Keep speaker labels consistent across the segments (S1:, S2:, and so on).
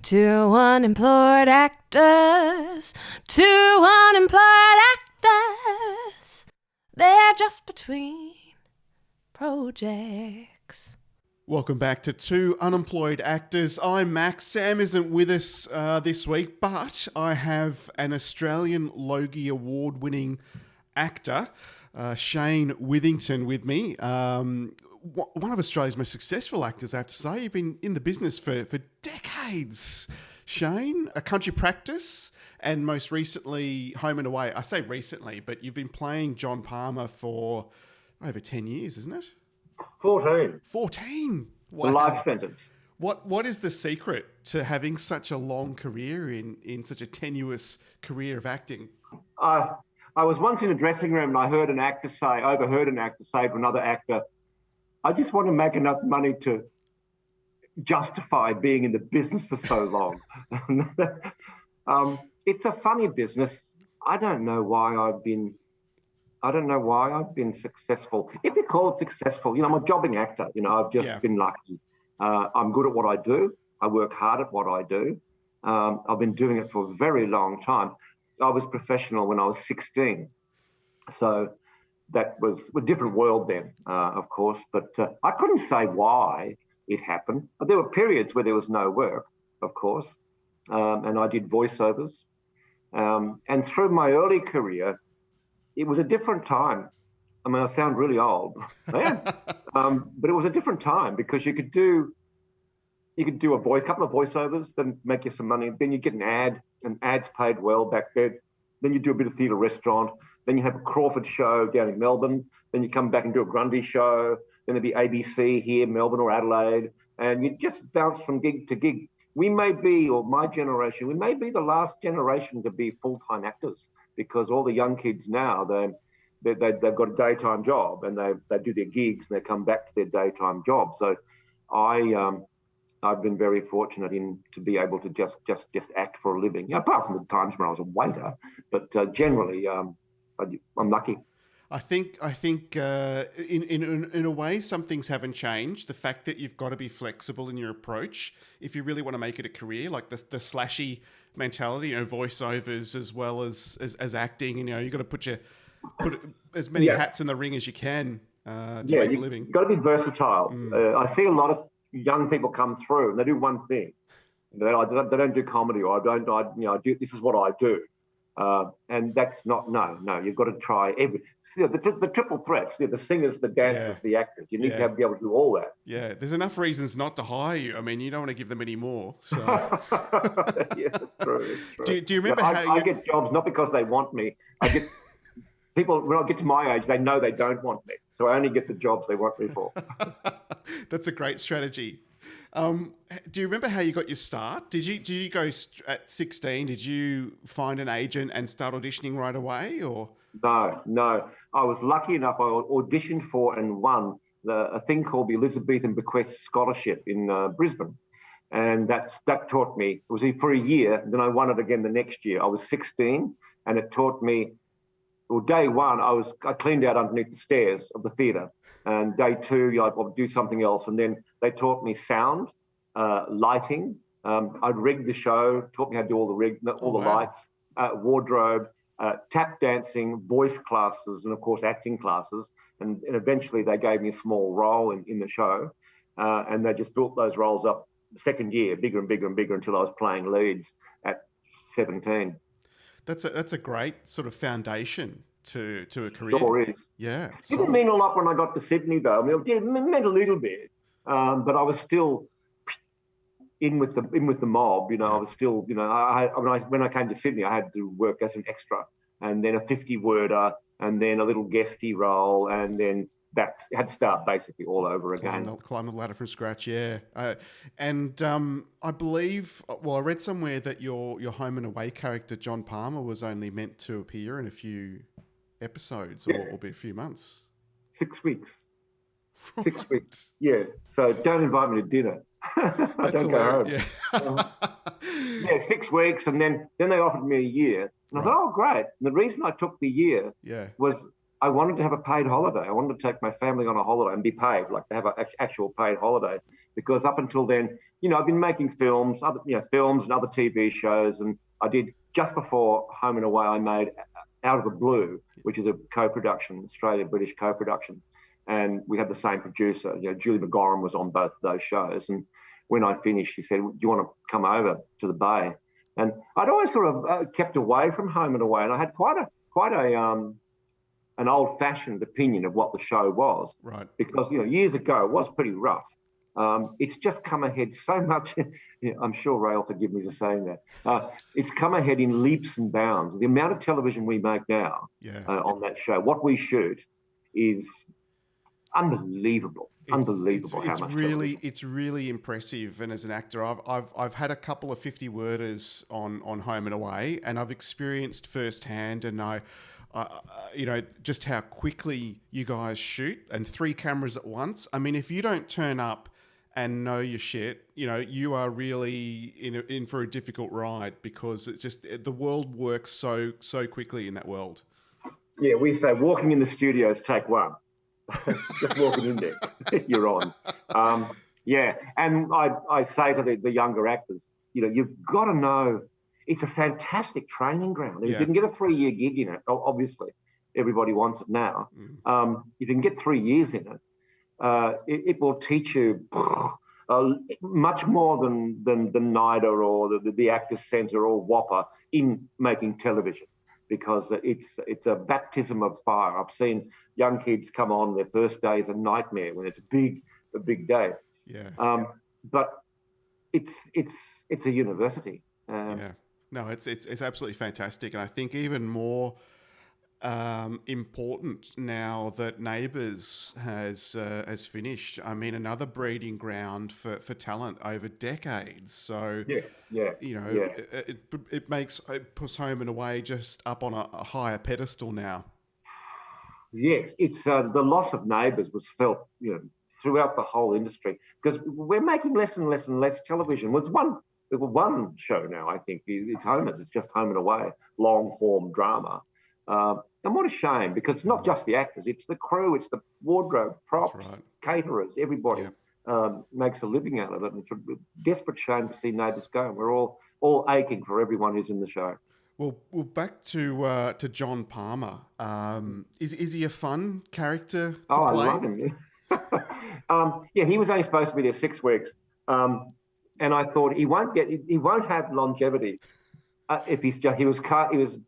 S1: Two unemployed actors, two unemployed actors. They're just between projects.
S2: Welcome back to Two Unemployed Actors. I'm Max. Sam isn't with us this week, but I have an Australian Logie Award-winning actor, Shane Withington, with me. One of Australia's most successful actors, I have to say. You've been in the business for decades, Shane. A Country Practice, and most recently Home and Away. I say recently, but you've been playing John Palmer for over 10 years, isn't it?
S3: 14.
S2: 14? Wow.
S3: A life sentence.
S2: What is the secret to having such a long career in such a tenuous career of acting?
S3: I was once in a dressing room and I overheard an actor say to another actor, I just want to make enough money to justify being in the business for so long. It's a funny business. I don't know why I've been successful. If you call it successful, I'm a jobbing actor. I've just been lucky. I'm good at what I do. I work hard at what I do. I've been doing it for a very long time. I was professional when I was 16. So that was a different world then, of course. But I couldn't say why it happened. There were periods where there was no work, of course. And I did voiceovers. And through my early career, it was a different time. I mean, I sound really old, but it was a different time because you could do a couple of voiceovers, then make you some money. Then you get an ad, and ads paid well back then. Then you do a bit of theatre restaurant. Then you have a Crawford show down in Melbourne. Then you come back and do a Grundy show. Then there'd be ABC here, Melbourne or Adelaide, and you just bounce from gig to gig. We may be, or my generation, we may be the last generation to be full-time actors, because all the young kids now, they've got a daytime job and they do their gigs and they come back to their daytime job. So I've been very fortunate to be able to just act for a living. Apart from the times when I was a waiter, but generally I'm lucky.
S2: I think in a way some things haven't changed. The fact that you've got to be flexible in your approach if you really want to make it a career, like the slashy mentality, voiceovers as well as acting. You've got to put as many hats in the ring as you can to make a living.
S3: You've got to be versatile. I see a lot of young people come through and they do one thing. They don't do comedy, or this is what I do. And that's not, no, you've got to try the triple threats, the singers, the dancers, the actors. You need to be able to do all that. Yeah,
S2: there's enough reasons not to hire you. I mean, you don't want to give them any more. So.
S3: Yeah, it's true.
S2: Do you remember
S3: I get jobs not because they want me. I get people, when I get to my age, they know they don't want me. So I only get the jobs they want me for.
S2: That's a great strategy. Do you remember how you got your start? Did you go at 16? Did you find an agent and start auditioning right away, or?
S3: No. I was lucky enough. I auditioned for and won a thing called the Elizabethan Bequest Scholarship in Brisbane, and that taught me. It was for a year. Then I won it again the next year. I was 16, and it taught me. Well, day one, I cleaned out underneath the stairs of the theatre. And day two, I'd do something else. And then they taught me sound, lighting. I'd rig the show, taught me how to do all the lights, wardrobe, tap dancing, voice classes, and of course, acting classes. And eventually they gave me a small role in the show. And they just built those roles up the second year, bigger and bigger and bigger, until I was playing leads at 17.
S2: That's a great sort of foundation to a career.
S3: Sure is.
S2: Yeah.
S3: It didn't mean a lot when I got to Sydney, though. I mean, it meant a little bit, but I was still in with the mob. I was still, when I came to Sydney, I had to work as an extra, and then a 50-worder, and then a little guesty role, and then that had to start basically all over again.
S2: Climb the ladder from scratch, yeah. I believe, I read somewhere that your Home and Away character, John Palmer, was only meant to appear in a few episodes or be a few months.
S3: 6 weeks.
S2: Right.
S3: 6 weeks, yeah. So don't invite me to dinner. Don't go home. Yeah. 6 weeks, and then they offered me a year. And I thought, oh, great. And the reason I took the year was I wanted to have a paid holiday. I wanted to take my family on a holiday and be paid, like to have an actual paid holiday. Because up until then, I've been making films, films and other TV shows, and I did just before Home and Away. I made Out of the Blue, which is a co-production, Australia-British co-production, and we had the same producer. Julie McGoran was on both of those shows, and when I finished, she said, "Do you want to come over to the Bay?" And I'd always sort of kept away from Home and Away, and I had quite an old-fashioned opinion of what the show was,
S2: right?
S3: Because years ago it was pretty rough. It's just come ahead so much. I'm sure Ray will forgive me for saying that. It's come ahead in leaps and bounds. The amount of television we make now on that show, what we shoot, is unbelievable. Unbelievable how much television.
S2: It's really impressive. And as an actor, I've had a couple of 50-worders on Home and Away, and I've experienced firsthand, and I just how quickly you guys shoot, and 3 cameras at once. I mean, if you don't turn up and know your shit, you are really in for a difficult ride, because it's just the world works so quickly in that world.
S3: Yeah, we say walking in the studios, take one. Just walking in there, you're on. And I say to the younger actors, you've got to know it's a fantastic training ground. If you can get a 3-year gig in it, obviously everybody wants it now. If you can get 3 years in it, it will teach you much more than the NIDA or the Actors Centre or Whopper in making television, because it's a baptism of fire. I've seen young kids come on, their first day is a nightmare when it's a big day.
S2: Yeah.
S3: But it's a university.
S2: No, it's absolutely fantastic, and I think even more important now that Neighbours has finished. I mean, another breeding ground for talent over decades. So it puts Home and Away just up on a higher pedestal now.
S3: Yes, it's the loss of Neighbours was felt throughout the whole industry, because we're making less and less and less television. There's one show now, I think, it's Homer's. It's just Home and Away, long form drama. And what a shame, because it's not just the actors, it's the crew, it's the wardrobe, props, caterers, everybody makes a living out of it. And it's a desperate shame to see Neighbours go. We're all aching for everyone who's in the show.
S2: Well, back to John Palmer. Is he a fun character to play?
S3: I love him. Yeah, he was only supposed to be there 6 weeks, and I thought he won't have longevity if he was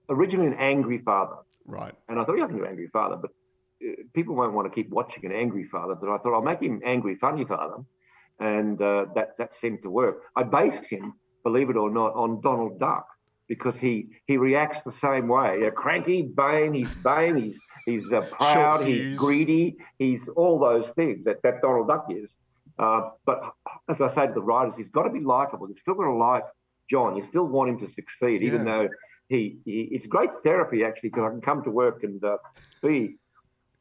S3: originally an angry father.
S2: Right.
S3: And I thought, I can do angry father, but people won't want to keep watching an angry father. But I thought I'll make him angry funny father, and that seemed to work. I based him, believe it or not, on Donald Duck, because he reacts the same way. Cranky, vain, he's proud, he's greedy, he's all those things that Donald Duck is. But as I say to the writers, he's got to be likable. You've still got to like John. You still want him to succeed, even though it's great therapy, actually, because I can come to work and be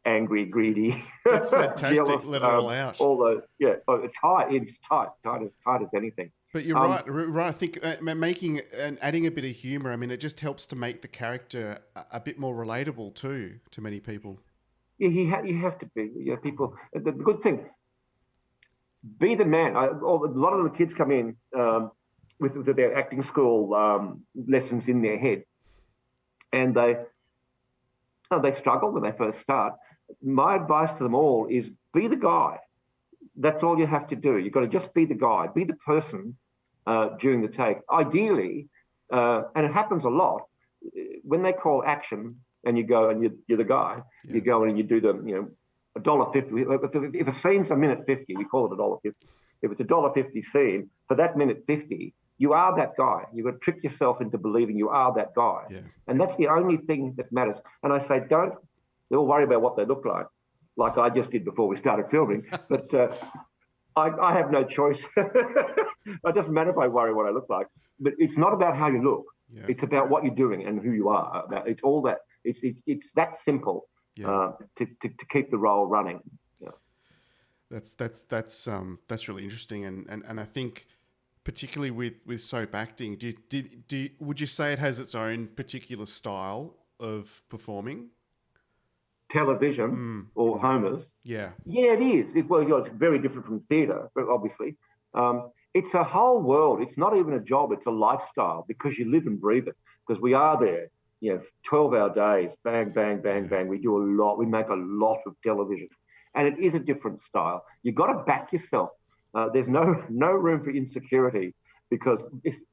S3: angry, greedy.
S2: That's fantastic.
S3: Jealous,
S2: let it all out.
S3: All those, it's tight as anything.
S2: But you're right. I think making and adding a bit of humour, I mean, it just helps to make the character a bit more relatable too to many people.
S3: Yeah, you have to be. People. The good thing, be the man. A lot of the kids come in with their acting school lessons in their head, and they struggle when they first start. My advice to them all is be the guy. That's all you have to do. You've got to just be the guy, be the person during the take. Ideally, and it happens a lot, when they call action and you go and you're the guy, you go and you do the $1.50. If a scene's a minute 50, we call it $1.50. If it's $1.50 scene, for that minute 50, you are that guy. You've got to trick yourself into believing you are that guy. Yeah. And that's the only thing that matters. And I say, they all worry about what they look like I just did before we started filming. But I have no choice. It doesn't matter if I worry what I look like. But it's not about how you look. Yeah. It's about what you're doing and who you are. It's all that. It's that simple to keep the role running. Yeah.
S2: That's really interesting. And I think, particularly with soap acting, would you say it has its own particular style of performing?
S3: Television or Homer's?
S2: Yeah.
S3: Yeah, it is. It's very different from theatre, obviously. It's a whole world. It's not even a job. It's a lifestyle because you live and breathe it. Because we are there, 12-hour days, bang, bang, bang, bang. We do a lot. We make a lot of television, and it is a different style. You've got to back yourself. There's no room for insecurity because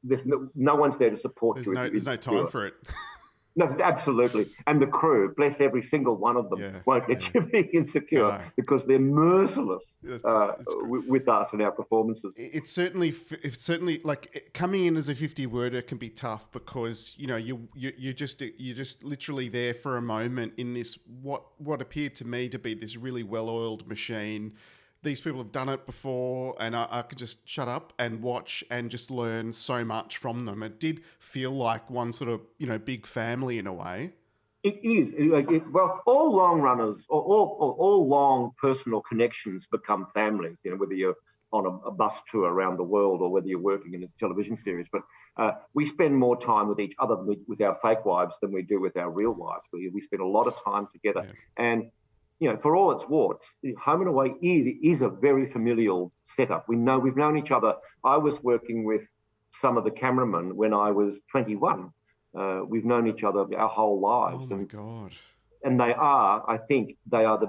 S3: there's no one's there to support you.
S2: There's no time for it.
S3: No, absolutely. And the crew, bless every single one of them, won't let you be insecure because they're merciless with us and our performances.
S2: It's certainly like coming in as a 50-worder can be tough because you're just literally there for a moment in this what appeared to me to be this really well-oiled machine. These people have done it before, and I could just shut up and watch and just learn so much from them. It did feel like one sort of, big family in a way.
S3: It is. Well, all long runners, or all long personal connections become families, whether you're on a bus tour around the world or whether you're working in a television series. But we spend more time with each other, with our fake wives, than we do with our real wives. We spend a lot of time together. Yeah. And for all its warts, Home and Away is a very familial setup. We've known each other. I was working with some of the cameramen when I was 21. We've known each other our whole lives.
S2: Oh my God!
S3: And I think they are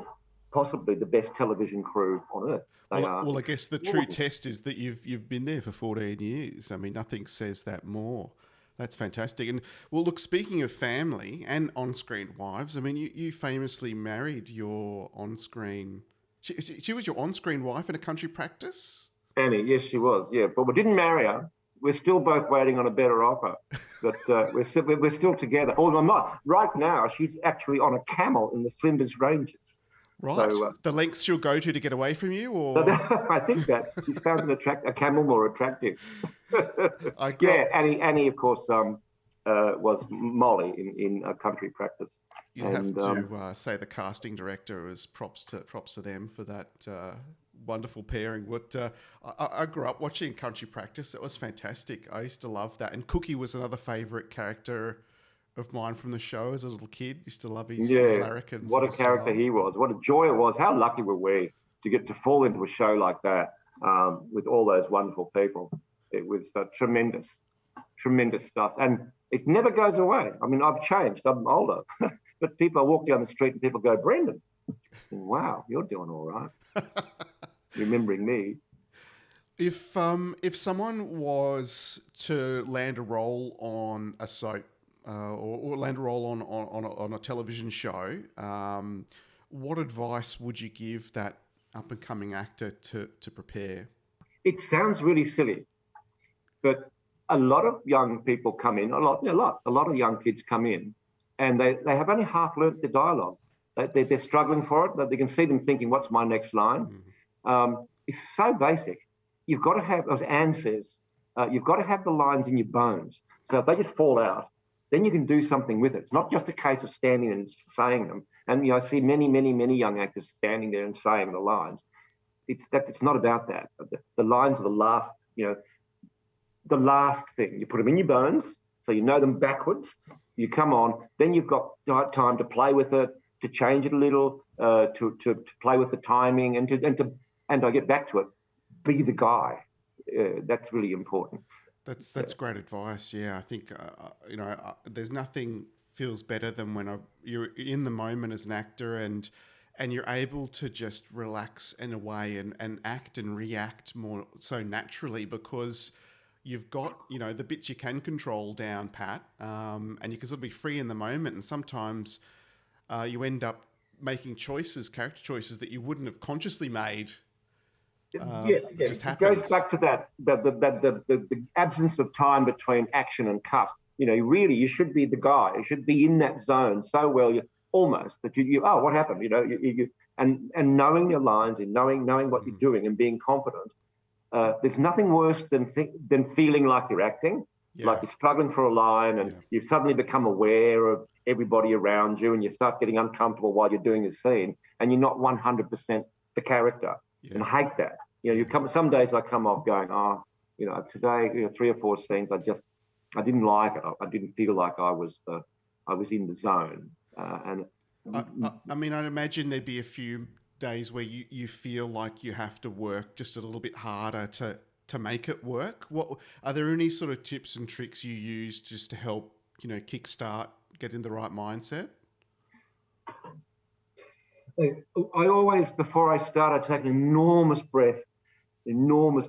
S3: possibly the best television crew on earth.
S2: Well, I guess the true test is that you've been there for 14 years. I mean, nothing says that more. That's fantastic. And well, look, speaking of family and on-screen wives, I mean, you famously married your on-screen... She was your on-screen wife in a country practice?
S3: Annie, yes, she was, yeah. But we didn't marry her. We're still both waiting on a better offer. But we're still together. Although I'm not. Right now, she's actually on a camel in the Flinders Ranges.
S2: Right. So, the lengths she'll go to get away from you, or
S3: I think that she's found a camel more attractive. Annie, of course, was Molly in a country practice.
S2: You have to say the casting director as props to them for that wonderful pairing. I grew up watching country practice. It was fantastic. I used to love that. And Cookie was another favourite character of mine from the show as a little kid. Used to love his larrikins.
S3: What a character he was. What a joy it was. How lucky were we to get to fall into a show like that with all those wonderful people. It was tremendous stuff. And it never goes away. I mean, I've changed. I'm older. But I walk down the street and people go, Brendan, wow, you're doing all right. Remembering me.
S2: If someone was to land a role on a soap, or land a role on a television show, what advice would you give that up-and-coming actor to prepare?
S3: It sounds really silly, but a lot of young people come in, a lot of young kids come in, and they have only half learnt the dialogue. They're struggling for it, but they can see them thinking, what's my next line? Mm-hmm. It's so basic. You've got to have, as Anne says, you've got to have the lines in your bones. So if they just fall out, then you can do something with it. It's not just a case of standing and saying them. And I see many, many, many young actors standing there and saying the lines. It's not about that. The lines are the last thing. You put them in your bones, so you know them backwards. You come on, then you've got time to play with it, to change it a little, to play with the timing, and I get back to it. Be the guy. That's really important.
S2: That's great advice. Yeah, I think there's nothing feels better than when you're in the moment as an actor and you're able to just relax in a way and act and react more so naturally because you've got the bits you can control down pat, and you can sort of be free in the moment. And sometimes you end up making character choices that you wouldn't have consciously made. It just happens.
S3: It goes back to that the absence of time between action and cut. Really, you should be the guy. You should be in that zone so well, almost that you what happened? And knowing your lines and knowing what you're doing and being confident. There's nothing worse than feeling like you're acting, like you're struggling for a line, and you've suddenly become aware of everybody around you, and you start getting uncomfortable while you're doing the scene, and you're not 100% the character. And I hate that. Some days I come off going, today, 3 or 4 scenes, I didn't like it. I didn't feel like I was in the zone.
S2: I mean, I'd imagine there'd be a few days where you feel like you have to work just a little bit harder to make it work? What are there any sort of tips and tricks you use just to help, kickstart, get in the right mindset?
S3: I always, before I start, I take an enormous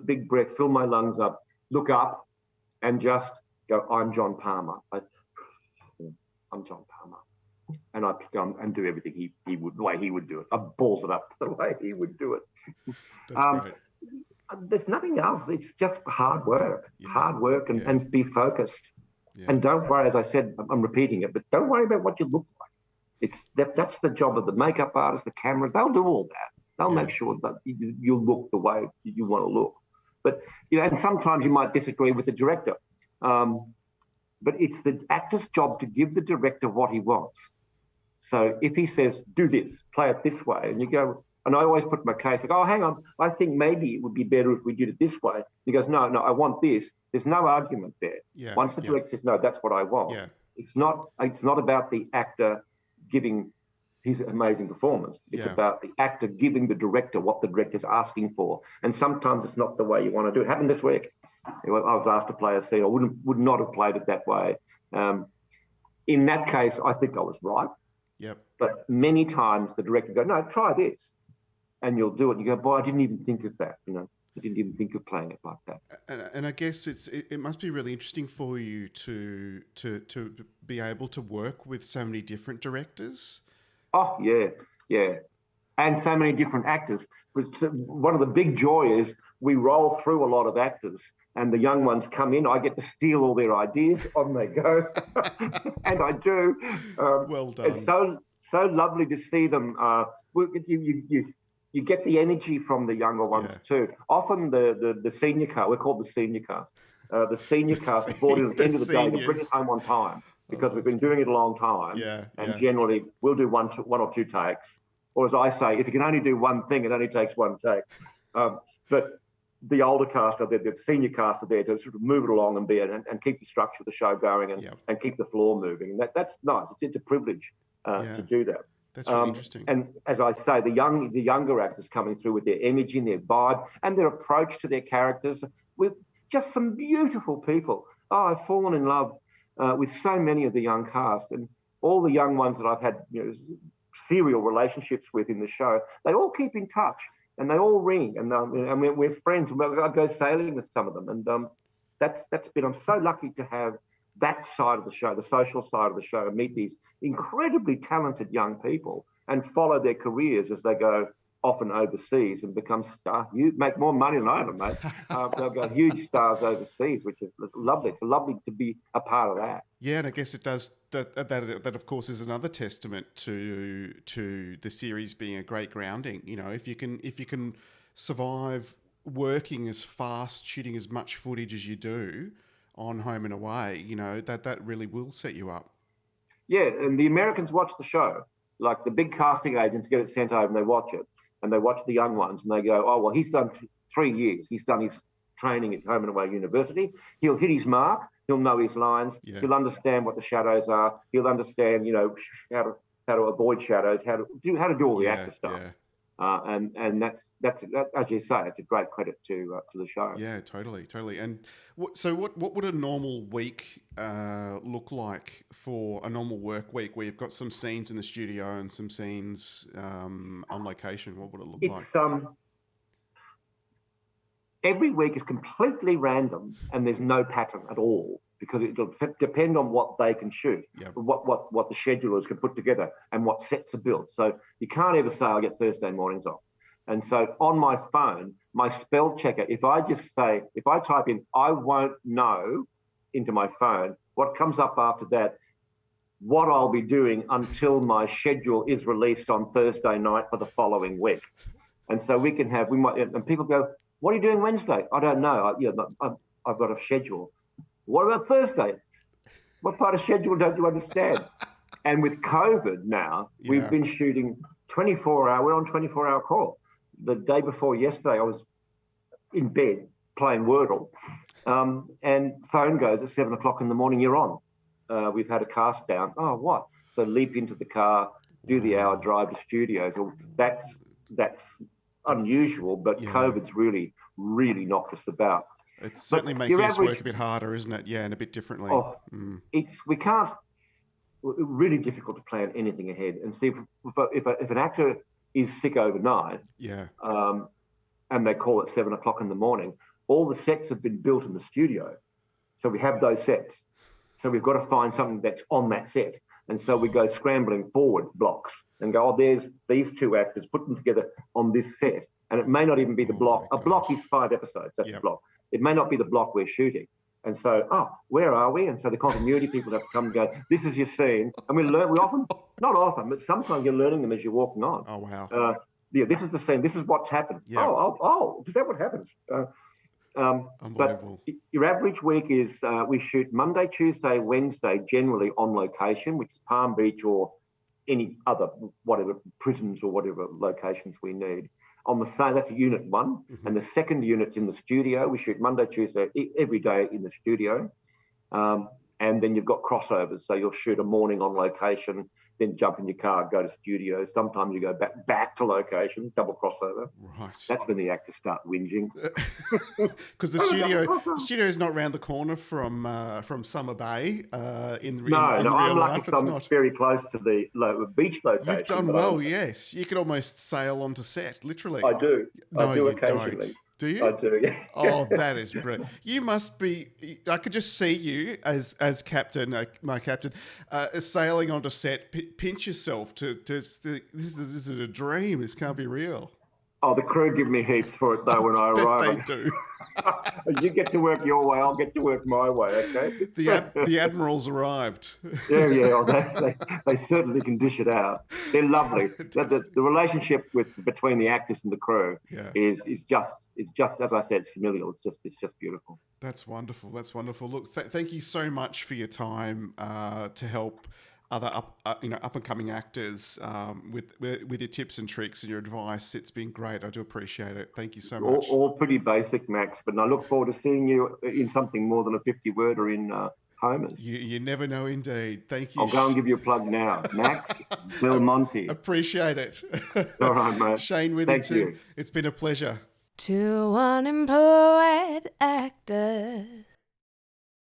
S3: big breath, fill my lungs up, look up, and just go, I'm John Palmer. I'm John Palmer. And I go and do everything he would, the way he would do it. I balls it up the way he would do it.
S2: That's great.
S3: There's nothing else. It's just hard work, and be focused. Yeah. And don't worry, as I said, I'm repeating it, but don't worry about what you look like. That's the job of the makeup artist, the camera. They'll do all that. They'll make sure that you look the way you want to look. But and sometimes you might disagree with the director. But it's the actor's job to give the director what he wants. So if he says, do this, play it this way, and you go, and I always put my case, like, oh, hang on, I think maybe it would be better if we did it this way. He goes, no, I want this. There's no argument there. Yeah, once the director says, no, that's what I want. Yeah. It's not about the actor giving his amazing performance. It's about the actor giving the director what the director's asking for. And sometimes it's not the way you want to do it. It happened this week. I was asked to play a scene. I would not have played it that way. In that case, I think I was right.
S2: Yep.
S3: But many times the director goes, no, try this. And you'll do it. And you go, boy, I didn't even think of that. I didn't even think of playing it like that.
S2: And I guess it must be really interesting for you to be able to work with so many different directors.
S3: Oh, yeah. And so many different actors. One of the big joy is we roll through a lot of actors and the young ones come in. I get to steal all their ideas. On they go. And I do.
S2: Well done.
S3: It's so lovely to see them. You get the energy from the younger ones too. Often the senior cast, we're called the senior cast. The senior cast is brought in at the end of the day to bring it home on time because we've been doing it a long time. And generally we'll do one or two takes. Or as I say, if you can only do one thing, it only takes one take. But the older cast are there, the senior cast are there to sort of move it along and and keep the structure of the show going and keep the floor moving. And that's nice. It's a privilege to do that.
S2: That's really interesting.
S3: And as I say, the younger actors coming through with their energy and their vibe and their approach to their characters with just some beautiful people. Oh, I've fallen in love with so many of the young cast, and all the young ones that I've had serial relationships with in the show. They all keep in touch and they all ring, and we're friends. I go sailing with some of them, and that's been. I'm so lucky to have that side of the show, the social side of the show, and meet these incredibly talented young people and follow their careers as they go often overseas and become stars. You make more money than I do, mate. They'll go huge stars overseas, which is lovely. It's lovely to be a part of that.
S2: Yeah, and I guess it does. That of course is another testament to the series being a great grounding. If you can survive working as fast, shooting as much footage as you do on Home and Away, that really will set you up.
S3: Yeah, and the Americans watch the show. Like the big casting agents get it sent over and they watch it. And they watch the young ones and they go, oh, well, he's done 3 years. He's done his training at Home and Away University. He'll hit his mark. He'll know his lines. Yeah. He'll understand what the shadows are. He'll understand, how to avoid shadows, how to do all the actor stuff. Yeah. And that's as you say, it's a great credit to the show.
S2: Yeah, totally. And what would a normal week look like for a normal work week where you've got some scenes in the studio and some scenes on location? What would it look like?
S3: Every week is completely random and there's no pattern at all because it'll depend on what they can shoot, what the schedulers can put together and what sets are built. So you can't ever say I get Thursday mornings off. And so on my phone, my spell checker, if I type in, I won't know into my phone, what comes up after that, what I'll be doing until my schedule is released on Thursday night for the following week. And so and people go, what are you doing Wednesday? I don't know. I've got a schedule. What about Thursday? What part of schedule don't you understand? And with COVID now, we've been shooting 24-hour. We're on 24-hour call. The day before yesterday, I was in bed playing Wordle, and phone goes at 7 o'clock in the morning. You're on. We've had a cast down. Oh, what? So leap into the car, do the hour drive to studio. So that's unusual, but COVID's really, really knocked us about.
S2: It's certainly
S3: But
S2: making
S3: your
S2: us work
S3: average-
S2: a bit harder, isn't it? Yeah, and a bit differently.
S3: Oh, we can't. Really difficult to plan anything ahead. And see if an actor is sick overnight,
S2: Yeah.
S3: and they call it 7 o'clock in the morning, all the sets have been built in the studio, so we have those sets. So we've got to find something that's on that set, and so we go scrambling forward blocks and go, oh, there's these two actors, put them together on this set, and it may not even be the block. A block is 5 episodes. That's a block. It may not be the block we're shooting. And so, where are we? And so the continuity people have to come and go, this is your scene. And we often, not often, but sometimes you're learning them as you're walking on.
S2: Oh, wow.
S3: This is the scene. This is what's happened.
S2: Yeah.
S3: Is that what happens?
S2: Unbelievable.
S3: But your average week is we shoot Monday, Tuesday, Wednesday, generally on location, which is Palm Beach or any other, whatever, prisons or whatever locations we need. On the same, that's unit one. Mm-hmm. And the second unit's in the studio. We shoot Monday, Tuesday, every day in the studio. And then you've got crossovers. So you'll shoot a morning on location, then jump in your car, go to studio. Sometimes you go back to location, double crossover.
S2: Right.
S3: That's when the actors start whinging.
S2: Because the studio is not around the corner from Summer Bay. In real
S3: I'm lucky
S2: life, it's
S3: I'm
S2: not.
S3: very close to the beach location.
S2: You've done well, yes. You could almost sail onto set, literally.
S3: I do.
S2: No,
S3: I do
S2: you
S3: occasionally.
S2: don't. Do you?
S3: I do, yeah.
S2: Oh, that is brilliant. You must be, I could just see you as captain, my captain, sailing onto set, pinch yourself this is a dream. This can't be real.
S3: Oh, the crew give me heaps for it, though, when I arrive.
S2: They do.
S3: You get to work your way, I'll get to work my way, okay?
S2: The Admiral's arrived.
S3: Yeah. Oh, they certainly can dish it out. They're lovely. The relationship between the actors and the crew is just, as I said, it's familial. It's just beautiful.
S2: That's wonderful. That's wonderful. Look, thank you so much for your time to help other up and coming actors with your tips and tricks and your advice. It's been great. I do appreciate it. Thank you so much.
S3: All pretty basic, Max. But I look forward to seeing you in something more than a 50-worder in Homers.
S2: You never know, indeed. Thank you.
S3: I'll go and give you a plug now, Max Del Monte.
S2: Appreciate it.
S3: All right, mate.
S2: Shane Withington.
S3: Thank you.
S2: It's been a pleasure.
S1: Two unemployed actors.